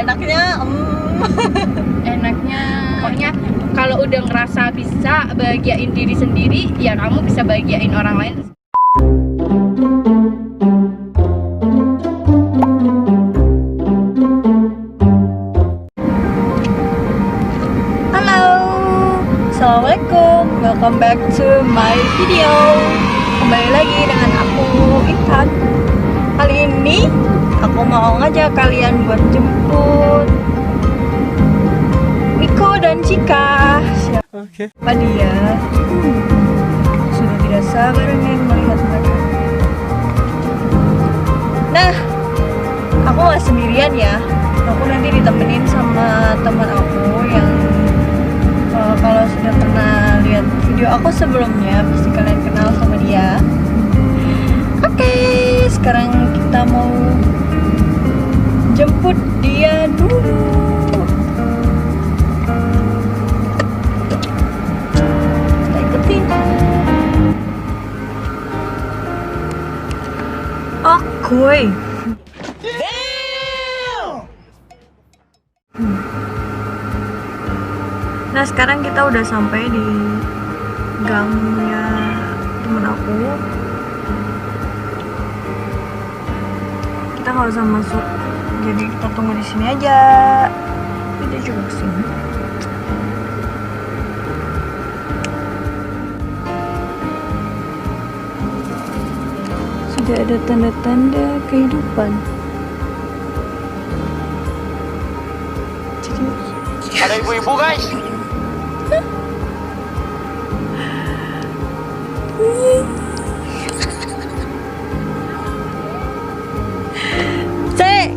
enaknya enaknya pokoknya kalau udah ngerasa bisa bahagiain diri sendiri, ya kamu bisa bahagiain orang lain. Halo, assalamualaikum, welcome back to my video. Kembali lagi dengan aku Intan. Kali ini aku mau ngajak kalian buat jemput Miko dan Cika. Siapa dia? Sudah tidak sabar ingin melihat mereka. Nah, aku gak sendirian ya. Aku nanti ditemenin sama teman aku yang kalau sudah pernah lihat video aku sebelumnya pasti kalian kenal sama dia. Oke, sekarang kita mau jemput dia dulu. Kita ikutin. Oke. Nah, sekarang kita udah sampai di gangnya temen aku. Kita nggak usah masuk, jadi kita tunggu di sini aja. Kita juga kesini. Sudah ada tanda-tanda kehidupan. Ada ibu-ibu guys. Cek.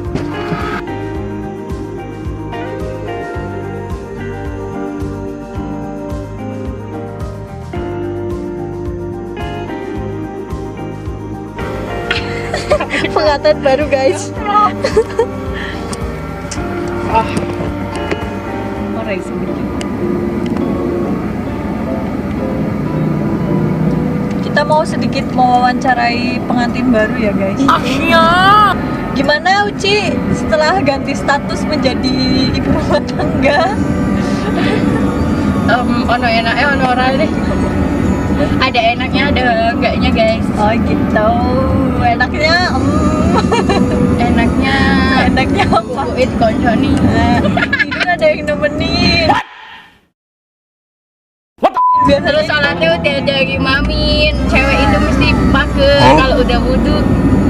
Pengantin baru guys. Orang sebenarnya. Kita mau sedikit mewawancarai pengantin baru ya guys. Akhirnya. Gimana Uci setelah ganti status menjadi ibu rumah tangga? Ono enaknya, ono ora deh. Ada enaknya, ada enggaknya guys. Oh gitu. Enaknya Enaknya apa? bukuin konconi. Tidur ada yang nemenin. Terus sholatnya udah dari mamin. Cewek itu mesti pakai kalau udah wudhu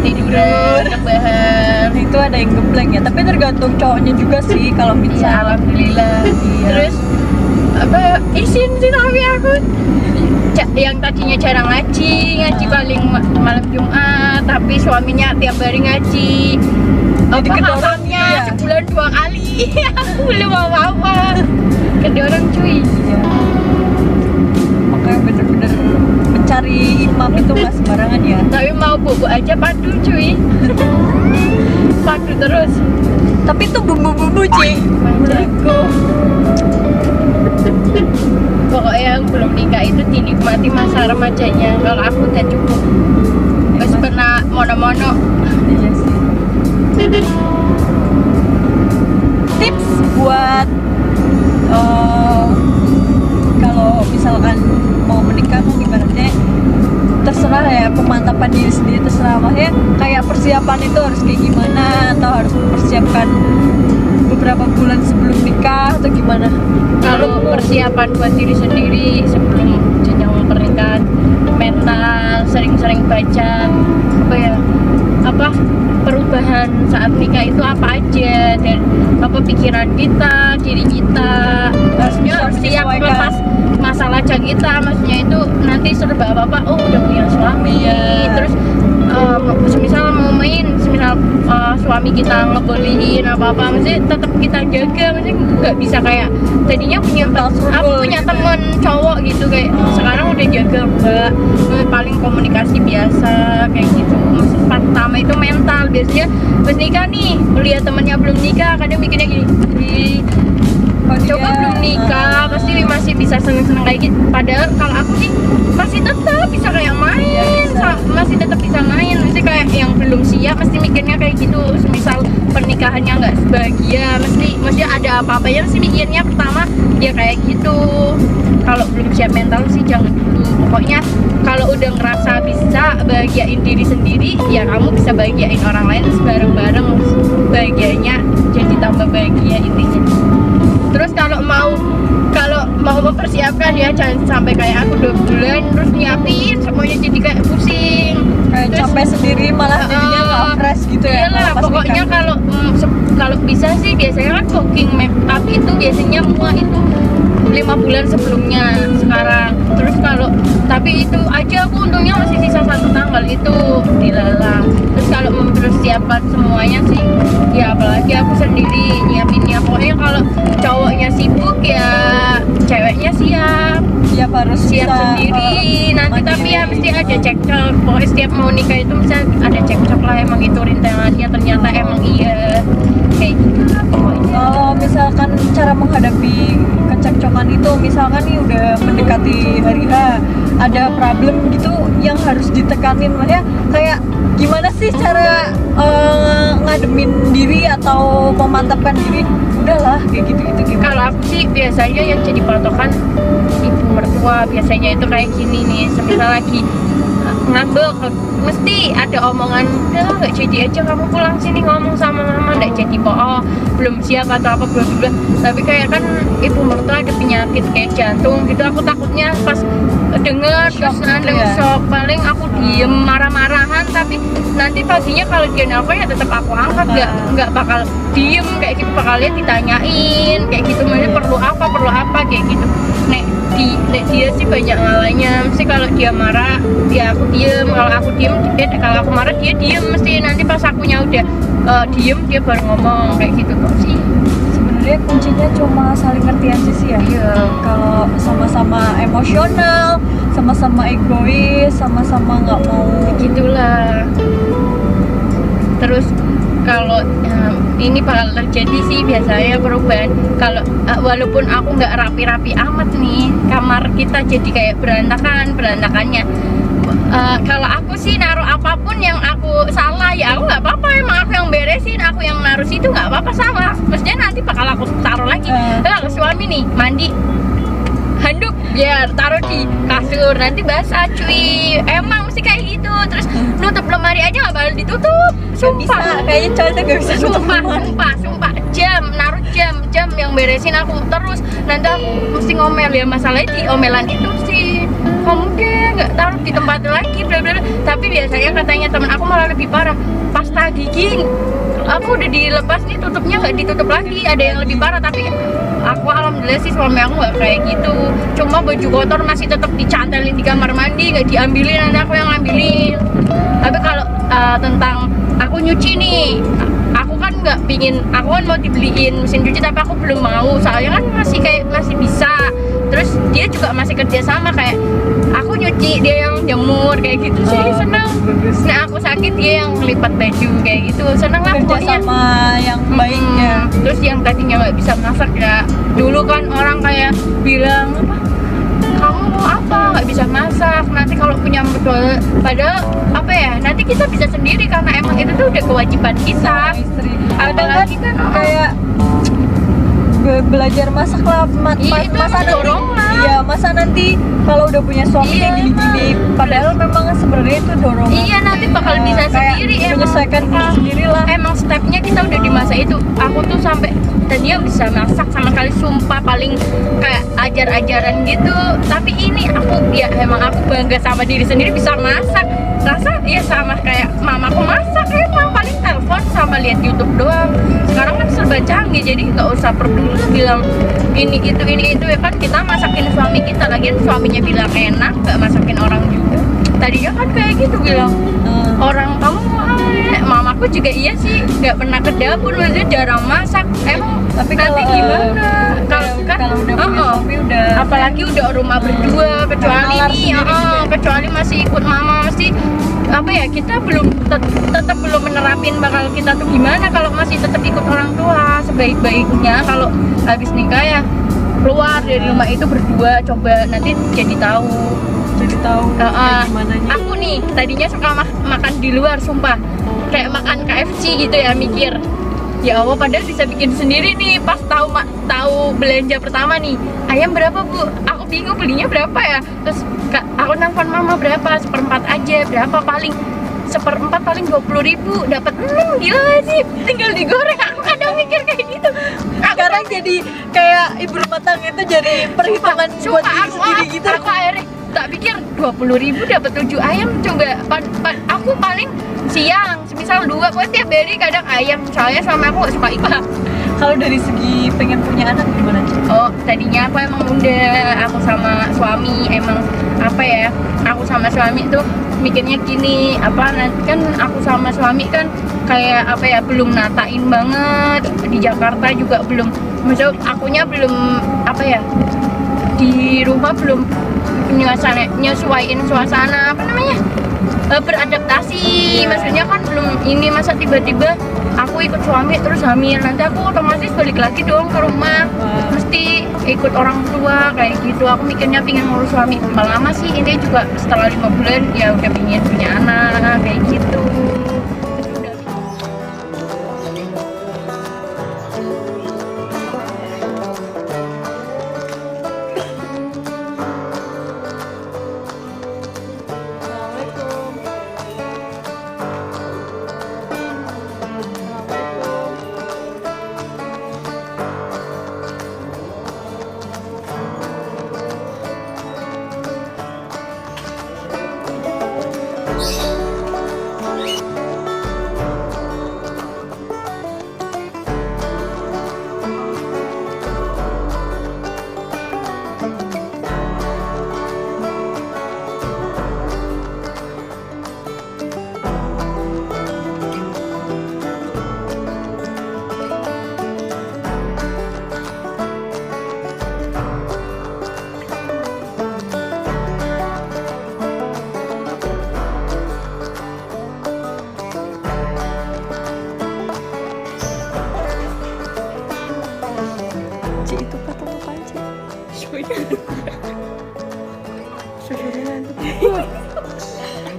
tiduran rebahan. Itu ada yang gebleng ya, tapi tergantung cowoknya juga sih kalau Ya bisa. alhamdulillah. Terus apa izin sih tapi aku yang tadinya jarang ngaji paling malam Jumat, tapi suaminya tiap hari ngaji. Jadi kedorong Hafalnya ya? sebulan 2 kali. Aku belum apa-apa. Kedorong cuy. Iya. Makanya bener-bener mencari imam itu nggak sembarangan ya. Tapi mau bobo aja padu cuy. Padu terus. Tapi itu bumbu-bumbu Ci. Menurutku pokoknya yang belum nikah itu dinikmati masa remajanya. Kalau aku udah cukup. Terus kena mono-mono. Iya sih. Tips buat kalau misalkan mau menikah kan ibaratnya terserah ya, pemantapan diri sendiri terserah, maksudnya kayak persiapan itu harus kayak gimana, atau harus mempersiapkan beberapa bulan sebelum nikah atau gimana? Kalau persiapan buat diri sendiri sebelum jenjang pernikahan, mental, sering-sering baca perubahan saat nikah itu apa aja, dan apa pikiran kita, diri kita, maksudnya harus siap lepas masalah aja kita, maksudnya itu nanti serba apa udah punya suami ya. Terus semisal mau main, suami kita ngebolehin apa maksudnya tetap kita jaga, maksudnya nggak bisa kayak tadinya aku punya temen cowok gitu kayak sekarang udah jaga mbak, paling komunikasi biasa kayak gitu. Maksud pertama itu mental, biasanya pas nikah nih lihat temennya belum nikah kadang mikirnya gini, coba belum nikah pasti masih bisa seneng-seneng kayak gitu, padahal kalau aku sih masih tetap bisa kayak main, masih tetap bisa main, masih kayak yang belum siap mesti mikirnya kayak gitu. Misal pernikahannya nggak bahagia, mesti ada apa-apanya mesti mikirnya pertama ya kayak gitu. Kalau belum siap mental sih jangan dulu. Pokoknya kalau udah ngerasa bisa bahagiain diri sendiri, ya kamu bisa bahagiain orang lain bareng-bareng, bahagianya jadi tambah bahagia intinya. Terus kalau mau mempersiapkan ya jangan sampai kayak aku 2 bulan terus nyiapin semuanya jadi kayak pusing, kayak terus capek sendiri malah jadinya nggak fresh gitu ya. iyalah malah pas pokoknya nikah. kalau bisa sih biasanya kan booking make up itu biasanya semua itu 5 bulan sebelumnya sekarang. Terus kalau tapi itu aja aku untungnya masih sisa 1 tanggal itu dilalang. Terus kalau mempersiapkan semuanya sih ya apalagi aku sendiri nyiapinnya. Pokoknya kalau cowoknya sibuk ya ceweknya siap harus siap bisa, sendiri nanti. mandiri. Tapi ya mesti ada cekcok. Pokoknya setiap mau nikah itu mesti ada cekcok lah, emang itu rintangannya ternyata emang iya kayak gitu lah pokoknya. Kalau misalkan cara menghadapi kecekcokan itu, misalkan nih udah mendekati hari H, ada problem gitu yang harus ditekanin, makanya kayak gimana sih cara ngademin diri atau memantapkan diri, udahlah kayak gitu itu gimana? Kalau aku sih biasanya yang jadi patokan ibu mertua. Biasanya itu kayak gini nih, semisal lagi ngambek mesti ada omongan, udah nggak jadi aja kamu pulang sini ngomong sama mama, nggak jadi belum siap atau apa bla. Tapi kayak kan ibu mertua ada penyakit kayak jantung gitu, aku takutnya pas denger Shock terus gitu ada ya? shock, paling aku diem marah-marahan, tapi nanti paginya kalau dia nelfon ya tetap aku angkat, nggak bakal diem kayak gitu, bakalnya ditanyain kayak gitu, maksudnya perlu apa kayak gitu. Nek dia sih banyak ngalanya, mesti kalau dia marah ya aku diem, kalau aku diem kalau aku marah dia diem, mesti nanti pas akunya udah diem dia baru ngomong kayak gitu kok sih. Sebenarnya kuncinya cuma saling ngerti aja sih ya. Iya. Kalau sama-sama emosional, sama-sama egois, sama-sama nggak mau Gitulah. Terus kalau ini bakal terjadi sih biasanya perubahan kalau walaupun aku nggak rapi-rapi amat nih, kamar kita jadi kayak berantakannya. Kalau aku sih naruh apapun yang aku salah ya aku nggak apa-apa, emang aku yang beresin, aku yang naruh situ nggak apa-apa salah. Maksudnya nanti bakal aku taruh lagi. Kalau suami nih mandi handuk ya taruh di kasur, nanti basah cuy, emang mesti kayak gitu. Terus nutup lemari aja nggak bakal ditutup, sumpah. bisa, kayaknya cowok tuh gak bisa nutup lemari. Sumpah naruh jam yang beresin aku, terus nanti aku mesti ngomel ya, masalahnya di omelan itu sih kamu deh nggak taruh di tempat lagi bla bla. Tapi biasanya katanya temen aku malah lebih parah, pasta gigi aku udah dilepas nih tutupnya nggak ditutup lagi, ada yang lebih parah. Tapi aku alhamdulillah sih suami aku nggak kayak gitu, cuma baju kotor masih tetap dicantelin di kamar mandi, nggak diambilin, nanti aku yang ngambilin. Tapi kalau tentang aku nyuci nih, aku kan nggak pingin, aku kan mau dibeliin mesin cuci tapi aku belum mau, soalnya kan masih bisa. Terus dia juga masih kerja sama, kayak aku nyuci dia yang jemur kayak gitu sih, seneng. Nah aku sakit dia yang lipat baju kayak gitu, seneng lah Kerja pokoknya. sama yang baiknya. Terus yang tadinya nggak bisa masak ya, dulu kan orang kayak bilang apa, kamu mau apa nggak bisa masak, nanti kalau punya mertua, padahal apa ya, nanti kita bisa sendiri karena emang itu tuh udah kewajiban kita. Istri Apalagi kan kayak belajar masak lah, Iya, itu masa nanti dorongan. iya, masa nanti kalau udah punya suami Iya, kayak gini-gini, padahal memang sebenarnya itu dorongan. Iya, nanti bakal bisa Kayak sendiri, menyesuaikan emang sendiri lah. emang stepnya kita udah di masa itu. Aku tuh sampai tadinya bisa masak sama kali, sumpah paling kayak ajar-ajaran gitu. Tapi ini aku ya emang aku bangga sama diri sendiri bisa masak. Rasa ya sama kayak mamaku masak, emang paling telepon sama lihat YouTube doang. Sekarang kan serba canggih, jadi nggak usah perlu bilang ini itu ya kan, kita masakin suami kita, lagian suaminya bilang enak, nggak masakin orang juga. Tadinya kan kayak gitu bilang orang kamu mamaku juga iya sih nggak pernah ke dapur, maksudnya jarang masak. Emang Tapi nanti kalau, gimana kalau kan kalau udah punya suami udah apalagi udah rumah berdua, kecuali nalar nih sendiri juga. kecuali masih ikut mama, mesti apa ya, kita belum tetap belum menerapin bakal kita tuh gimana kalau masih tetap ikut orang tua. Sebaik-baiknya kalau habis nikah ya keluar dari rumah itu berdua, coba nanti jadi tahu jadi tahu gimana nih. Aku nih tadinya suka makan di luar, sumpah kayak makan KFC gitu ya, mikir ya Allah padahal bisa bikin sendiri nih. Pas tahu belanja pertama nih, ayam berapa bu? Aku bingung belinya berapa ya. Terus aku nelfon mama, berapa, seperempat aja, berapa paling seperempat paling 20.000 dapat. Gila sih, tinggal digoreng. Aku kadang mikir kayak gitu. Sekarang jadi kayak ibu rumah tangga itu jadi perhitungan buat diri sendiri gitu. Aku akhirnya tak pikir 20.000 dapat 7 ayam. Coba aku paling siang semisal 2, pokoknya tiap hari kadang ayam, soalnya sama aku gak suka ikan. Kalau dari segi pengen punya anak gimana sih? Oh, tadinya aku emang aku sama suami emang apa ya, aku sama suami tuh mikirnya gini, kan aku sama suami kan kayak apa ya, belum natain banget di Jakarta juga, belum, maksudnya akunya belum apa ya, di rumah belum nyesuaiin suasana apa namanya, beradaptasi, maksudnya kan belum ini, masa tiba-tiba aku ikut suami terus hamil, nanti aku otomatis balik lagi dong ke rumah, mesti ikut orang tua kayak gitu. Aku mikirnya pingin ngurus suami lama sih, ini juga setelah 5 bulan ya udah pingin punya anak kayak gitu.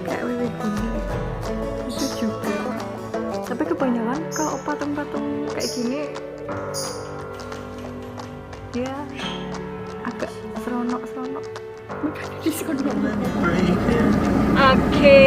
Kayak wewe gini itu juga, tapi kebanyakan kalau patung-patung kayak gini dia agak seronok di sono. Oke.